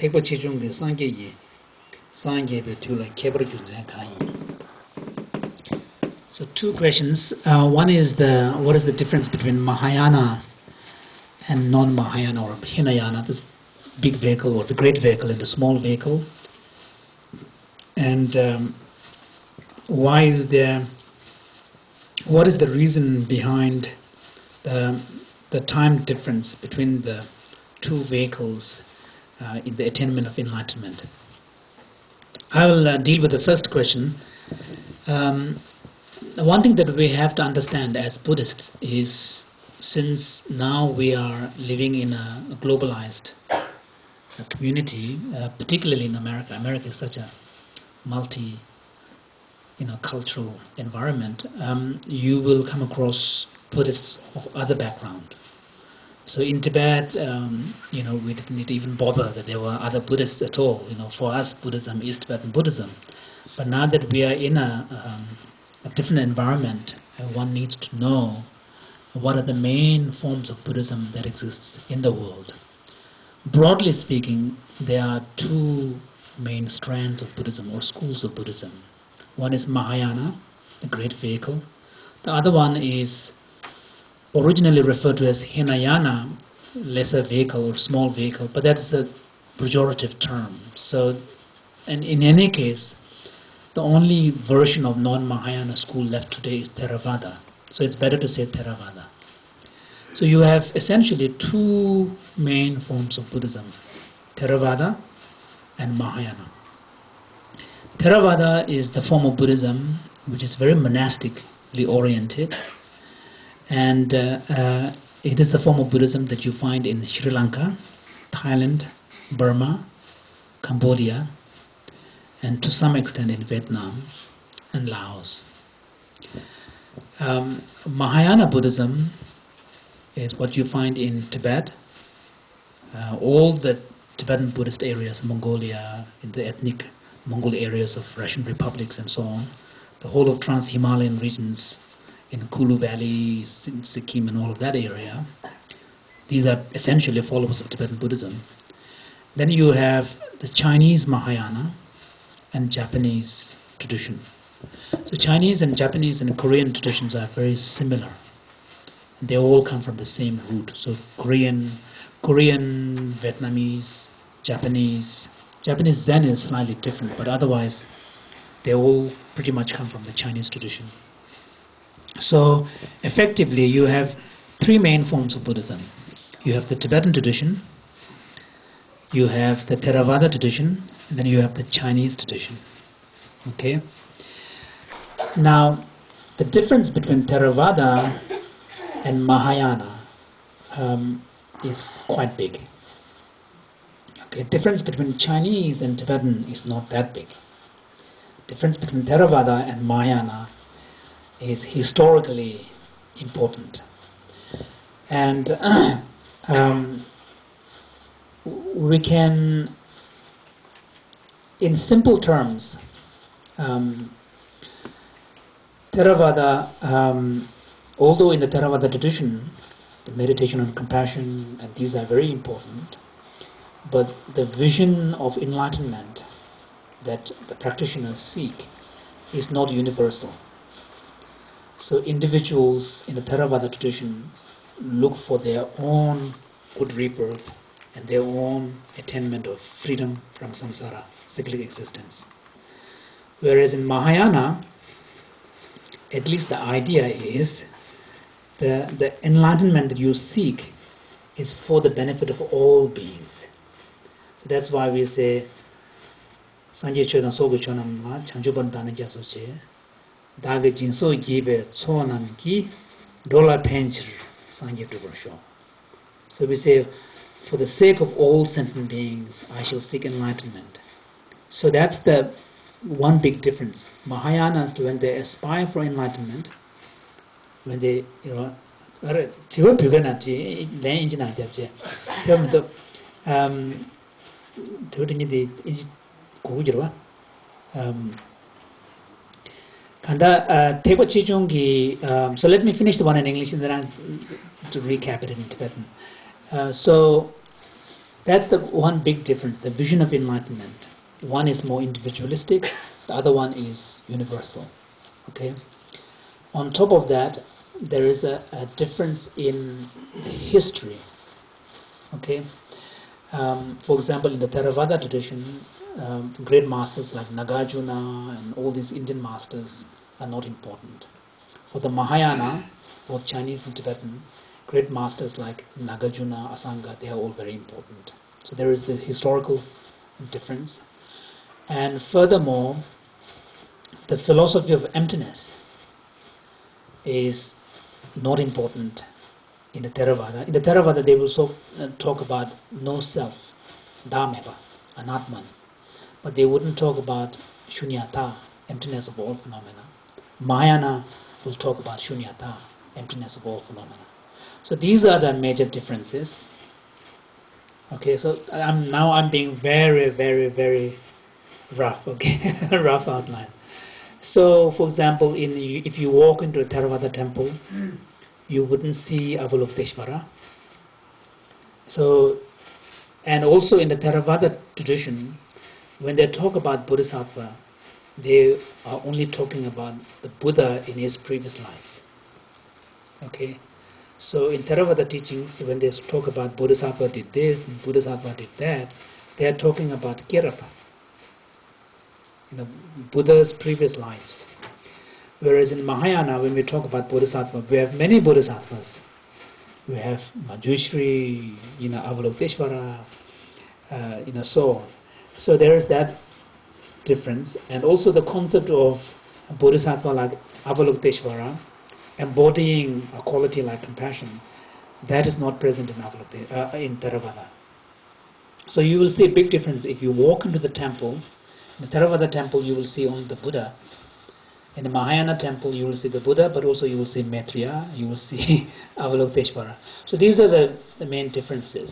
Tekpa Chechung the Sangye Sangye Betula Kebrajun Kai. So two questions. One is what is the difference between Mahayana and non-Mahayana or Hinayana, this big vehicle or the great vehicle and the small vehicle, and what is the reason behind the time difference between the two vehicles in the attainment of enlightenment. I will deal with the first question. One thing that we have to understand as Buddhists is, since now we are living in a globalized community, particularly in America. America is such a cultural environment. You will come across Buddhists of other background. So in Tibet, we didn't even bother that there were other Buddhists at all. For us, Buddhism is Tibetan Buddhism. But now that we are in a different environment, one needs to know what are the main forms of Buddhism that exists in the world. Broadly speaking, there are two main strands of Buddhism or schools of Buddhism. One is Mahayana, the great vehicle. The other one is originally referred to as Hinayana, lesser vehicle or small vehicle, but that's a pejorative term. So, and in any case, the only version of non-Mahayana school left today is Theravada. So it's better to say Theravada. So you have essentially two main forms of Buddhism, Theravada and Mahayana. Theravada is the form of Buddhism which is very monastically oriented, and it is the form of Buddhism that you find in Sri Lanka, Thailand, Burma, Cambodia, and to some extent in Vietnam and Laos. Mahayana Buddhism is what you find in Tibet, all the Tibetan Buddhist areas, Mongolia, in the ethnic Mongol areas of Russian republics and so on, the whole of Trans-Himalayan regions in Kulu Valley, Sikkim and all of that area. These are essentially followers of Tibetan Buddhism. Then you have the Chinese Mahayana and Japanese tradition. So Chinese and Japanese and Korean traditions are very similar. They all come from the same root. So Korean, Vietnamese, Japanese Zen is slightly different, but otherwise they all pretty much come from the Chinese tradition. So effectively you have three main forms of Buddhism. You have the Tibetan tradition, you have the Theravada tradition, and then you have the Chinese tradition. Okay? Now, the difference between Theravada and Mahayana is quite big. Okay, difference between Chinese and Tibetan is not that big. Difference between Theravada and Mahayana is historically important. And we can, in simple terms, Theravada, although in the Theravada tradition, the meditation on compassion, and these are very important, but the vision of enlightenment that the practitioners seek is not universal. So individuals in the Theravada tradition look for their own good rebirth and their own attainment of freedom from samsara, cyclic existence. Whereas in Mahayana, at least the idea is the enlightenment that you seek is for the benefit of all beings. So that's why we say Sanje Chodan Sogu Chonam Ma Chanjuban Dana Gyatso Che Dage Jinso Gibe Chonam Ki Dola Penchir Sanje Dubarsho. So we say, for the sake of all sentient beings, I shall seek enlightenment. So that's the one big difference. Mahayanas, when they aspire for enlightenment, when they, so let me finish the one in English and then I'll to recap it in Tibetan. So That's the one big difference, the vision of enlightenment. One is more individualistic, the other one is universal. Okay. On top of that, there is a difference in history. Okay. For example, in the Theravada tradition, great masters like Nagarjuna and all these Indian masters are not important. For the Mahayana, both Chinese and Tibetan, great masters like Nagarjuna, Asanga, they are all very important. So there is the historical difference. And furthermore, the philosophy of emptiness is not important in the Theravada. In the Theravada, they will talk about no self, dhameva, anatman. But they wouldn't talk about shunyata, emptiness of all phenomena. Mahayana will talk about shunyata, emptiness of all phenomena. So these are the major differences. Okay, so I'm being very, very, very rough. Okay, rough outline. So, for example, if you walk into a Theravada temple, you wouldn't see Avalokiteshvara. So, and also in the Theravada tradition, when they talk about Bodhisattva, they are only talking about the Buddha in his previous life. Okay, so in Theravada teachings, when they talk about Bodhisattva did this, and Bodhisattva did that, they are talking about Kirapa, Buddha's previous lives. Whereas in Mahayana, when we talk about Bodhisattva, we have many Bodhisattvas. We have Manjushri, Avalokiteshvara, so on. So there is that difference, and also the concept of a Bodhisattva like Avalokiteshvara embodying a quality like compassion, that is not present in Theravada. So you will see a big difference if you walk into the temple. In the Theravada temple, you will see only the Buddha. In the Mahayana temple, you will see the Buddha, but also you will see Maitreya, you will see Avalokiteshvara. So these are the main differences.